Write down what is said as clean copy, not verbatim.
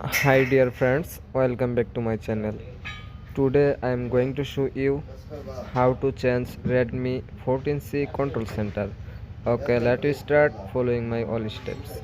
Hi dear friends, welcome back to my channel. Today I am going to show you how to change Redmi 14C control center. Okay, let us start following my all steps.